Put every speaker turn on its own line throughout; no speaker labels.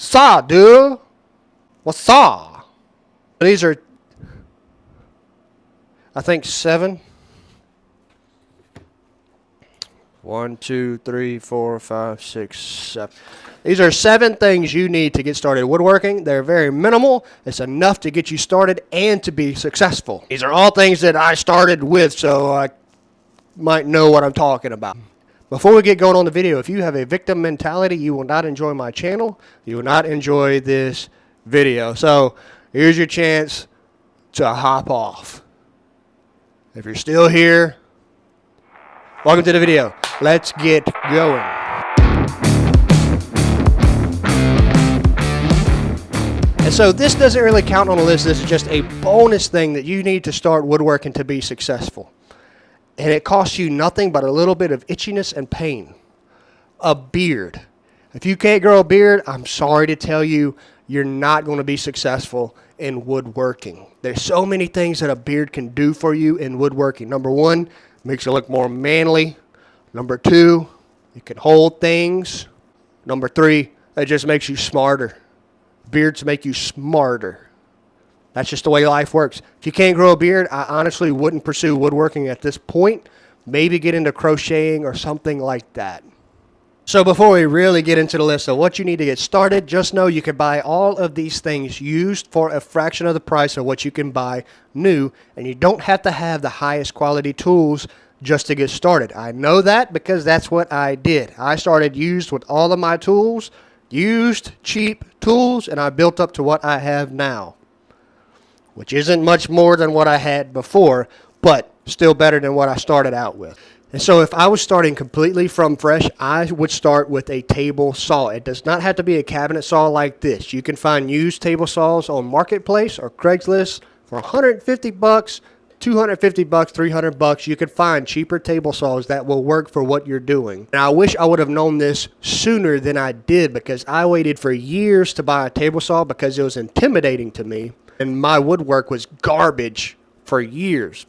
Saw, dude. What's saw? These are, I think, 7. 1, 2, 3, 4, 5, 6, 7. These are 7 things you need to get started woodworking. They're very minimal. It's enough to get you started and to be successful. These are all things that I started with, so I might know what I'm talking about. Before we get going on the video, if you have a victim mentality, you will not enjoy my channel. You will not enjoy this video. So here's your chance to hop off. If you're still here, welcome to the video. Let's get going. And so this doesn't really count on the list. This is just a bonus thing that you need to start woodworking to be successful. And it costs you nothing but a little bit of itchiness and pain. A beard. If you can't grow a beard, I'm sorry to tell you, you're not going to be successful in woodworking. There's so many things that a beard can do for you in woodworking. Number 1, makes you look more manly. Number 2, it can hold things. Number 3, it just makes you smarter. Beards make you smarter. That's just the way life works. If you can't grow a beard, I honestly wouldn't pursue woodworking at this point. Maybe get into crocheting or something like that. So before we really get into the list of what you need to get started, just know you can buy all of these things used for a fraction of the price of what you can buy new, and you don't have to have the highest quality tools just to get started. I know that because that's what I did. I started used with all of my tools, used cheap tools, and I built up to what I have now, which isn't much more than what I had before, but still better than what I started out with. And so if I was starting completely from fresh, I would start with a table saw. It does not have to be a cabinet saw like this. You can find used table saws on Marketplace or Craigslist for $150, $250, $300. You can find cheaper table saws that will work for what you're doing. And I wish I would have known this sooner than I did, because I waited for years to buy a table saw because it was intimidating to me. And my woodwork was garbage for years.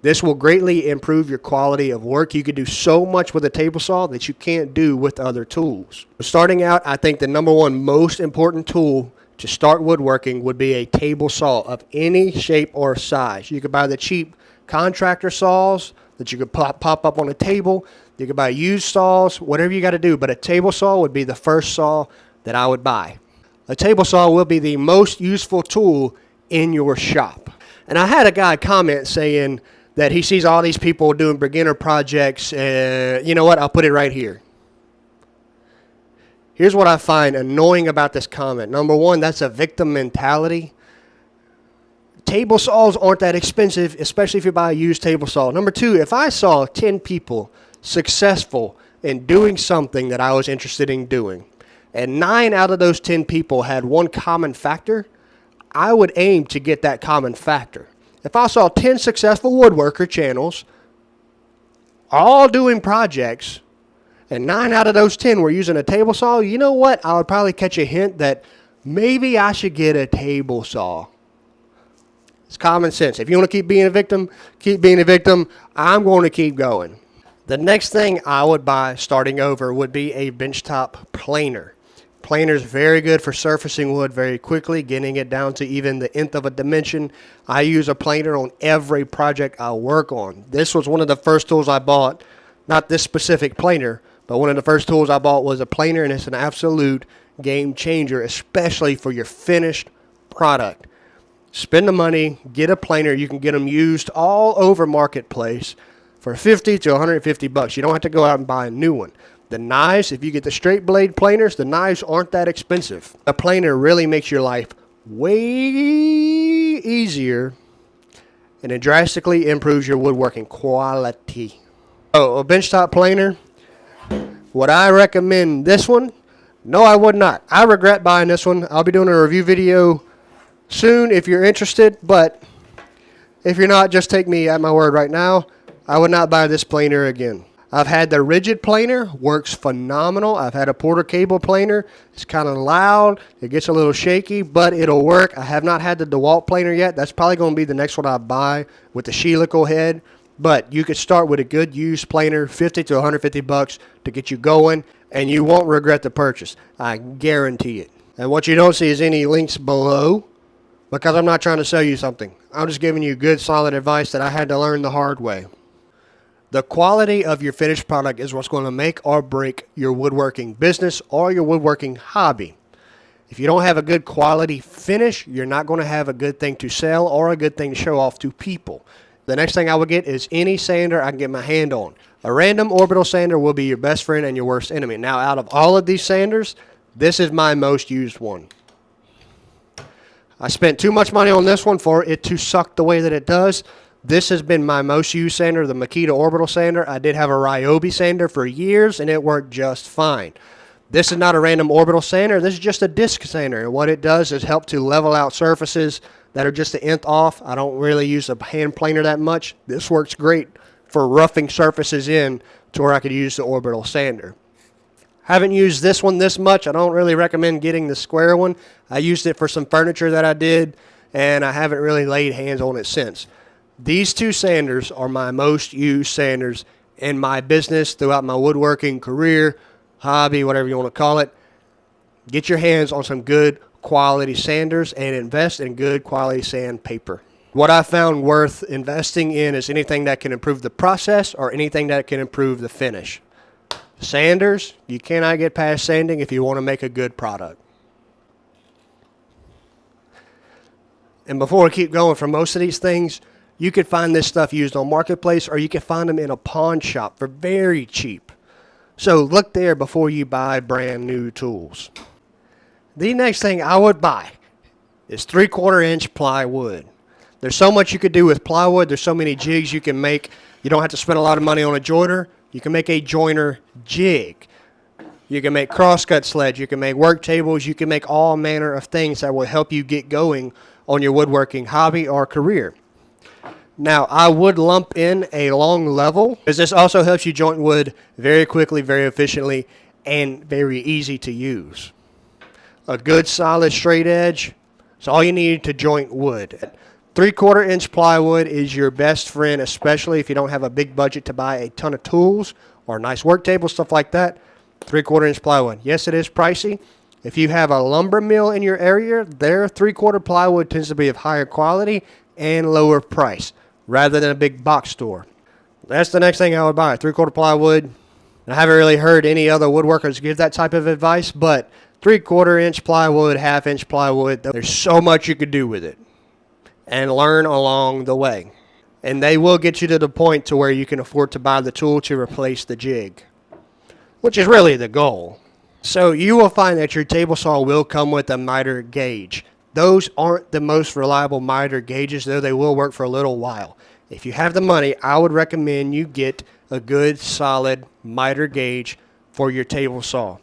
This will greatly improve your quality of work. You can do so much with a table saw that you can't do with other tools. Starting out, I think the number 1 most important tool to start woodworking would be a table saw of any shape or size. You could buy the cheap contractor saws that you could pop up on a table. You could buy used saws, whatever you got to do. But a table saw would be the first saw that I would buy. A table saw will be the most useful tool in your shop. And I had a guy comment saying that he sees all these people doing beginner projects. You know what? I'll put it right here. Here's what I find annoying about this comment. Number 1, that's a victim mentality. Table saws aren't that expensive, especially if you buy a used table saw. Number 2, if I saw 10 people successful in doing something that I was interested in doing, and 9 out of those 10 people had one common factor, I would aim to get that common factor. If I saw 10 successful woodworker channels all doing projects, and 9 out of those 10 were using a table saw, you know what? I would probably catch a hint that maybe I should get a table saw. It's common sense. If you want to keep being a victim, keep being a victim. I'm going to keep going. The next thing I would buy starting over would be a benchtop planer. Planer is very good for surfacing wood very quickly, getting it down to even the nth of a dimension. I use a planer on every project I work on. This was one of the first tools I bought. Not this specific planer, but one of the first tools I bought was a planer, and it's an absolute game changer, especially for your finished product. Spend the money, get a planer. You can get them used all over Marketplace for $50 to $150. You don't have to go out and buy a new one. The knives, if you get the straight blade planers, the knives aren't that expensive. A planer really makes your life way easier, and it drastically improves your woodworking quality. Oh, a benchtop planer. Would I recommend this one? No, I would not. I regret buying this one. I'll be doing a review video soon if you're interested, but if you're not, just take me at my word right now. I would not buy this planer again. I've had the rigid planer, works phenomenal. I've had a Porter cable planer. It's kind of loud. It gets a little shaky, but it'll work. I have not had the DeWalt planer yet. That's probably going to be the next one I buy with the helical head. But you could start with a good used planer, $50 to $150 to get you going, and you won't regret the purchase. I guarantee it. And what you don't see is any links below, because I'm not trying to sell you something. I'm just giving you good, solid advice that I had to learn the hard way. The quality of your finished product is what's going to make or break your woodworking business or your woodworking hobby. If you don't have a good quality finish, you're not going to have a good thing to sell or a good thing to show off to people. The next thing I would get is any sander I can get my hand on. A random orbital sander will be your best friend and your worst enemy. Now, out of all of these sanders, this is my most used one. I spent too much money on this one for it to suck the way that it does. This has been my most used sander, the Makita orbital sander. I did have a Ryobi sander for years, and it worked just fine. This is not a random orbital sander. This is just a disc sander. And what it does is help to level out surfaces that are just the nth off. I don't really use a hand planer that much. This works great for roughing surfaces in to where I could use the orbital sander. Haven't used this one this much. I don't really recommend getting the square one. I used it for some furniture that I did, and I haven't really laid hands on it since. These two sanders are my most used sanders in my business throughout my woodworking career, hobby, whatever you want to call it. Get your hands on some good quality sanders and invest in good quality sandpaper. What I found worth investing in is anything that can improve the process or anything that can improve the finish. Sanders, you cannot get past sanding if you want to make a good product. And before I keep going, for most of these things, you could find this stuff used on Marketplace, or you can find them in a pawn shop for very cheap. So look there before you buy brand new tools. The next thing I would buy is 3/4 inch plywood. There's so much you could do with plywood. There's so many jigs you can make. You don't have to spend a lot of money on a joiner. You can make a joiner jig. You can make crosscut sleds. You can make work tables. You can make all manner of things that will help you get going on your woodworking hobby or career. Now, I would lump in a long level, because this also helps you joint wood very quickly, very efficiently, and very easy to use. A good solid straight edge is all you need to joint wood. 3/4 inch plywood is your best friend, especially if you don't have a big budget to buy a ton of tools or a nice work table, stuff like that. 3/4 inch plywood. Yes, it is pricey. If you have a lumber mill in your area, their 3/4 plywood tends to be of higher quality and lower price, rather than a big box store. That's the next thing I would buy, 3/4 plywood. I haven't really heard any other woodworkers give that type of advice, but 3/4 inch plywood, 1/2 inch plywood, there's so much you could do with it and learn along the way. And they will get you to the point to where you can afford to buy the tool to replace the jig, which is really the goal. So you will find that your table saw will come with a miter gauge. Those aren't the most reliable miter gauges, though they will work for a little while. If you have the money, I would recommend you get a good solid miter gauge for your table saw.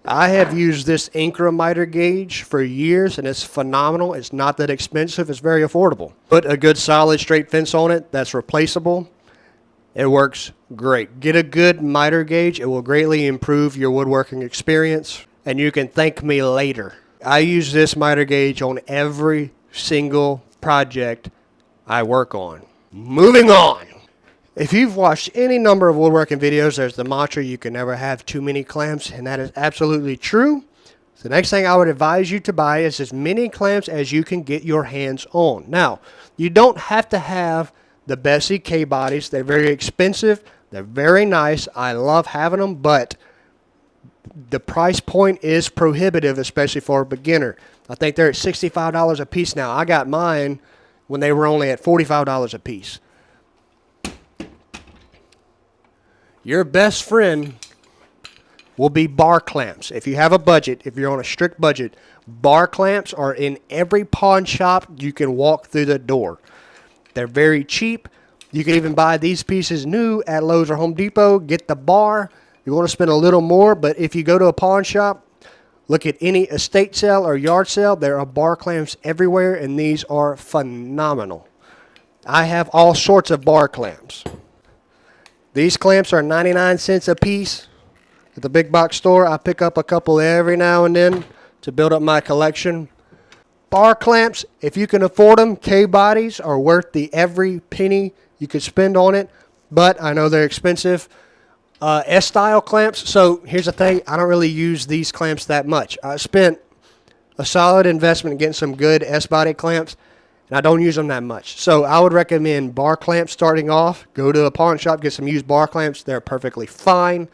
I have used this Incra miter gauge for years, and it's phenomenal. It's not that expensive. It's very affordable. Put a good solid straight fence on it that's replaceable. It works great. Get a good miter gauge. It will greatly improve your woodworking experience, and you can thank me later. I use this miter gauge on every single project I work on. Moving on. If you've watched any number of woodworking videos, there's the mantra, you can never have too many clamps, and that is absolutely true. So the next thing I would advise you to buy is as many clamps as you can get your hands on. Now, you don't have to have the best K bodies. They're very expensive. They're very nice. I love having them, but the price point is prohibitive, especially for a beginner. I think they're at $65 a piece now. I got mine when they were only at $45 a piece. Your best friend will be bar clamps. If you have a budget, if you're on a strict budget, bar clamps are in every pawn shop you can walk through the door. They're very cheap. You can even buy these pieces new at Lowe's or Home Depot. Get the bar. You want to spend a little more, but if you go to a pawn shop, look at any estate sale or yard sale, there are bar clamps everywhere, and these are phenomenal. I have all sorts of bar clamps. These clamps are 99 cents a piece at the big box store. I pick up a couple every now and then to build up my collection. Bar clamps, if you can afford them, K-bodies are worth the every penny you could spend on it, but I know they're expensive. S-style clamps, so here's the thing, I don't really use these clamps that much. I spent a solid investment in getting some good S-body clamps, and I don't use them that much. So I would recommend bar clamps starting off. Go to a pawn shop, get some used bar clamps. They're perfectly fine.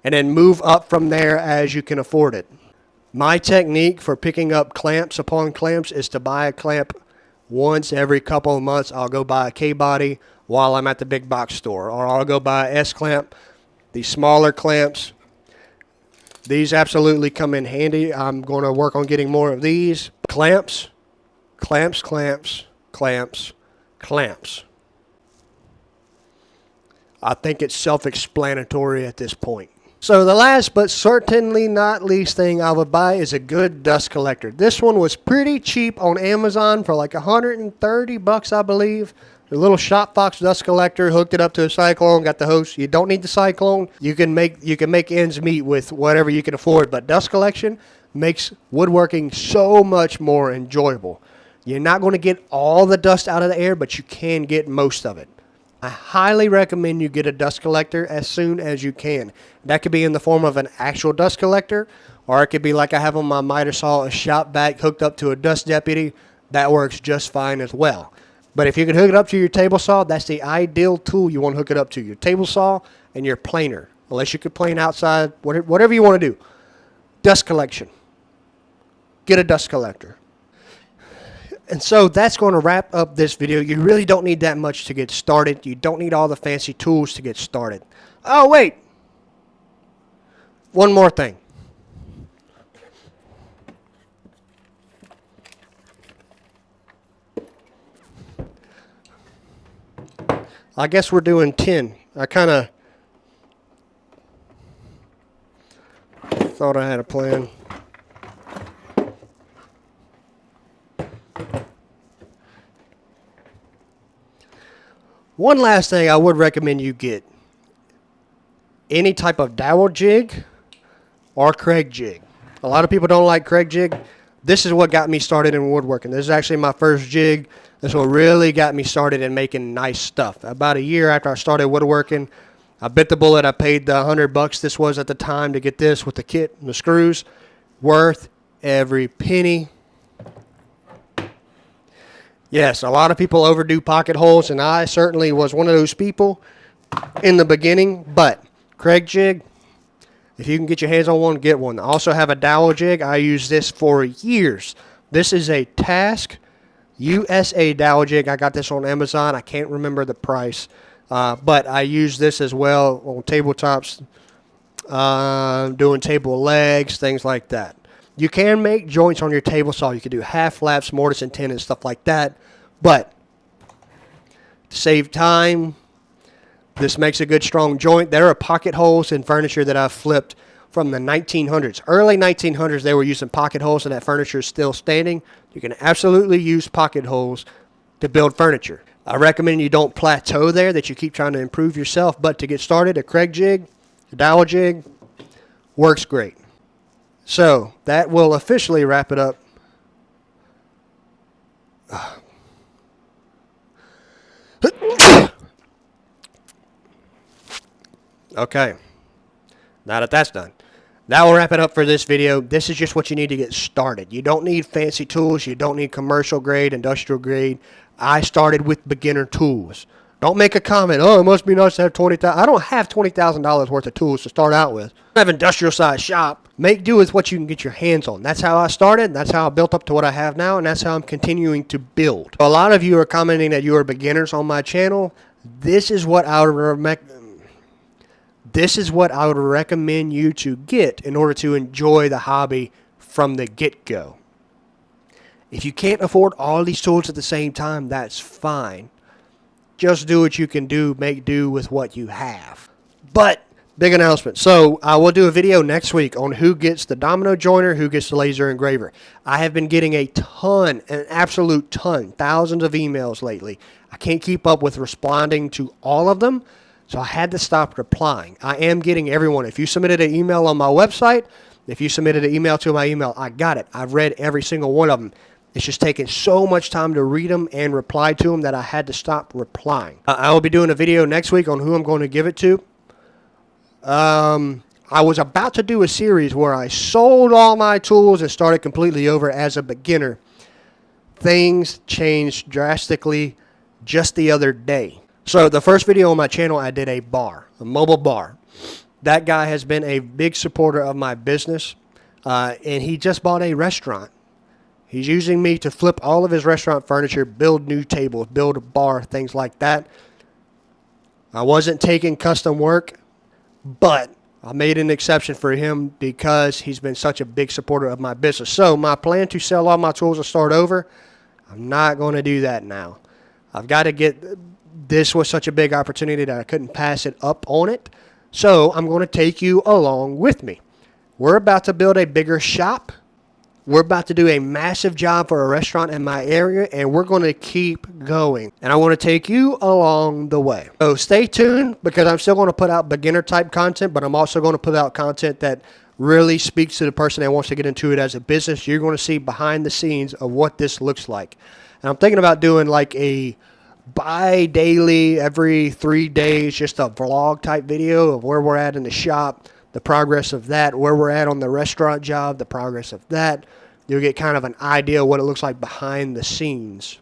And then move up from there as you can afford it. My technique for picking up clamps upon clamps is to buy a clamp once every couple of months. I'll go buy a K-body while I'm at the big box store, or I'll go buy an S-clamp. These smaller clamps, these absolutely come in handy. I'm going to work on getting more of these. Clamps, clamps, clamps, clamps, clamps. I think it's self-explanatory at this point. So the last but certainly not least thing I would buy is a good dust collector. This one was pretty cheap on Amazon for like 130 bucks, I believe. A little Shop Fox dust collector, hooked it up to a cyclone, got the hose. You don't need the cyclone. You can make ends meet with whatever you can afford, but dust collection makes woodworking so much more enjoyable. You're not going to get all the dust out of the air, but you can get most of it. I highly recommend you get a dust collector as soon as you can. That could be in the form of an actual dust collector, or it could be like I have on my miter saw, a shop vac hooked up to a dust deputy. That works just fine as well. But if you can hook it up to your table saw, that's the ideal tool you want to hook it up to. Your table saw and your planer. Unless you could plane outside, whatever you want to do. Dust collection. Get a dust collector. And so that's going to wrap up this video. You really don't need that much to get started. You don't need all the fancy tools to get started. Oh, wait. One more thing. I guess we're doing 10. I kind of thought I had a plan. One last thing I would recommend you get. Any type of dowel jig or Craig jig. A lot of people don't like Craig jig. This is what got me started in woodworking. This is actually my first jig. This is what really got me started in making nice stuff. About a year after I started woodworking, I bit the bullet. I paid the $100 this was at the time to get this with the kit and the screws. Worth every penny. Yes, a lot of people overdo pocket holes, and I certainly was one of those people in the beginning. But Craig jig, if you can get your hands on one, get one. I also have a dowel jig. I use this for years. This is a Task USA dowel jig. I got this on Amazon. I can't remember the price, but I use this as well on tabletops, doing table legs, things like that. You can make joints on your table saw. You can do half flaps, mortise and tenon, stuff like that. But to save time, this makes a good strong joint. There are pocket holes in furniture that I've flipped from the 1900s. Early 1900s, they were using pocket holes, and that furniture is still standing. You can absolutely use pocket holes to build furniture. I recommend you don't plateau there, that you keep trying to improve yourself. But to get started, a Craig jig, a dowel jig, works great. So that will officially wrap it up. Okay. Now that that's done, that will wrap it up for this video. This is just what you need to get started. You don't need fancy tools. You don't need commercial grade, industrial grade. I started with beginner tools. Don't make a comment, oh, it must be nice to have $20,000. I don't have $20,000 worth of tools to start out with. I have an industrial size shop. Make do with what you can get your hands on. That's how I started. That's how I built up to what I have now, and that's how I'm continuing to build. A lot of you are commenting that you are beginners on my channel. This is what I would recommend you to get in order to enjoy the hobby from the get-go. If you can't afford all these tools at the same time, that's fine. Just do what you can do. Make do with what you have. But, big announcement. So, I will do a video next week on who gets the domino joiner, who gets the laser engraver. I have been getting a ton, an absolute ton, thousands of emails lately. I can't keep up with responding to all of them, so I had to stop replying. I am getting everyone. If you submitted an email on my website, if you submitted an email to my email, I got it. I've read every single one of them. It's just taking so much time to read them and reply to them that I had to stop replying. I will be doing a video next week on who I'm going to give it to. I I was about to do a series where I sold all my tools and started completely over as a beginner. Things changed drastically just the other day. So the first video on my channel, I did a bar, a mobile bar. That guy has been a big supporter of my business, and he just bought a restaurant. He's using me to flip all of his restaurant furniture, build new tables, build a bar, things like that. I wasn't taking custom work, but I made an exception for him because he's been such a big supporter of my business. So my plan to sell all my tools and start over, I'm not going to do that now. I've got to get, this was such a big opportunity that I couldn't pass it up on it. So I'm going to take you along with me. We're about to build a bigger shop. We're about to do a massive job for a restaurant in my area, and we're going to keep going. And I want to take you along the way. So stay tuned, because I'm still going to put out beginner type content, but I'm also going to put out content that really speaks to the person that wants to get into it as a business. You're going to see behind the scenes of what this looks like. And I'm thinking about doing like a bi-daily, every 3 days, just a vlog type video of where we're at in the shop, the progress of that, where we're at on the restaurant job, the progress of that. You'll get kind of an idea of what it looks like behind the scenes.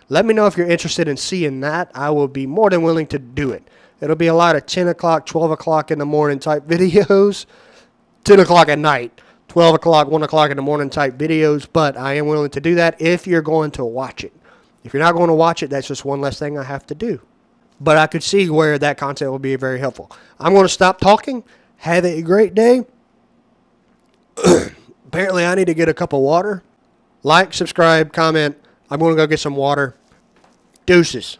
Let me know if you're interested in seeing that. I will be more than willing to do it. It'll be a lot of 10 o'clock, 12 o'clock in the morning type videos, 10 o'clock at night, 12 o'clock, 1 o'clock in the morning type videos, but I am willing to do that if you're going to watch it. If you're not going to watch it, that's just one less thing I have to do. But I could see where that content will be very helpful. I'm going to stop talking. Have a great day. Apparently, I need to get a cup of water. Like, subscribe, comment. I'm going to go get some water. Deuces.